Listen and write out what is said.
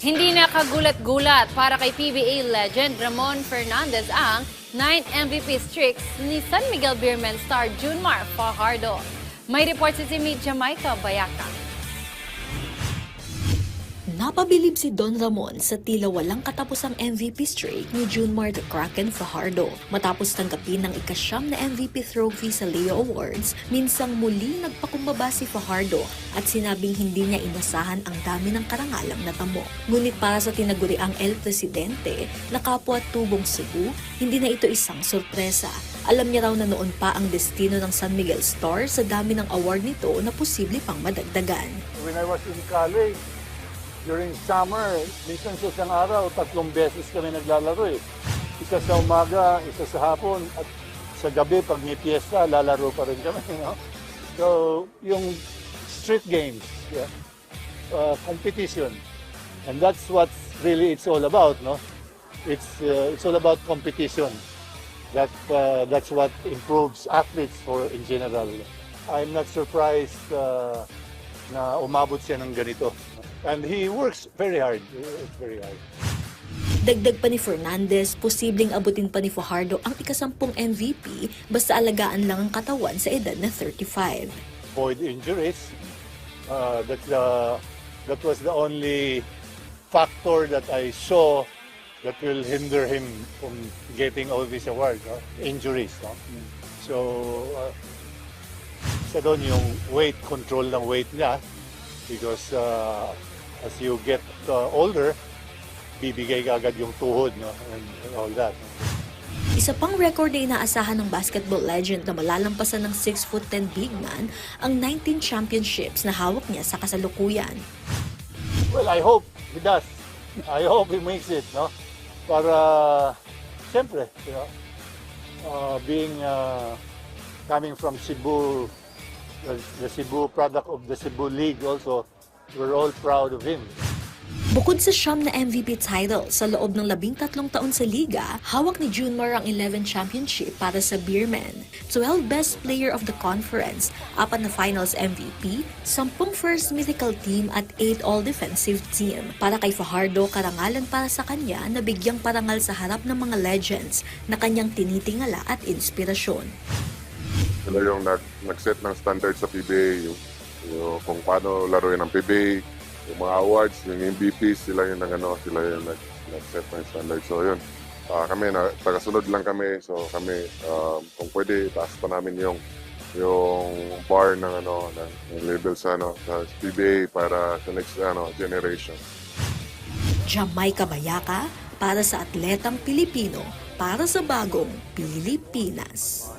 Hindi na kagulat-gulat para kay PBA legend Ramon Fernandez ang 9th MVP streaks ni San Miguel Beermen star Junmar Fajardo. May report si Jamaica Bayaka. Napabilib si Don Ramon sa tila walang katapusang MVP streak ni Junmar the Kraken Fajardo. Matapos tanggapin ng ika-9 na MVP trophy sa Leo Awards, minsang muli nagpakumbaba si Fajardo at sinabing hindi niya inasahan ang dami ng karangalang natamo. Ngunit para sa tinaguriang El Presidente na kapwa tubong Cebu, hindi na ito isang sorpresa. Alam niya raw na noon pa ang destino ng San Miguel Star sa dami ng award nito na posible pang madagdagan. When I was in college, during summer, minsan sa isang araw, 3 beses kami naglalaro eh. Isa sa umaga, isa sa hapon, at sa gabi, pag may piyesta, lalaro pa rin kami. No? So, yung street games, yeah, competition, and that's what really it's all about. No? It's all about competition. That's what improves athletes in general. I'm not surprised na umabot siya ng ganito. And he works very hard. Dagdag pa ni Fernandez, posibleng abutin pa ni Fajardo ang ika-10 MVP basta alagaan lang ang katawan sa edad na 35. Avoid injuries. That was the only factor that I saw that will hinder him from getting all these awards. No? Injuries. No? So, isa doon yung weight, control ng weight niya. Because as you get older, bibigay ka agad yung tuhod, no? And all that. Isa pang record na inaasahan ng basketball legend na malalampasan ng 6'10" big man ang 19 championships na hawak niya sa kasalukuyan. Well, I hope he does. I hope he makes it, no? Para, siyempre, you know, coming from Cebu, the Cebu product of the Cebu League also, we're all proud of him. Bukod sa siyam na MVP title sa loob ng 13 taon sa liga, hawak ni Junmar ang 11 championship para sa Beermen, 12 best player of the conference, 4 na finals MVP, 10 first mythical team at 8 all-defensive team. Para kay Fajardo, karangalan para sa kanya na bigyang parangal sa harap ng mga legends na kanyang tinitingala at inspirasyon. Sila yung nag-set ng standard sa PBA, yung kung paano laruin ang PBA, yung mga awards, yung MVP, sila yung nag-set ng standard. So yun, kami, tagasunod lang kami. So kami, kung pwede, taas pa namin yung bar ng label sa PBA para sa next generation. Jamaica Bayaka para sa atletang Pilipino, para sa bagong Pilipinas.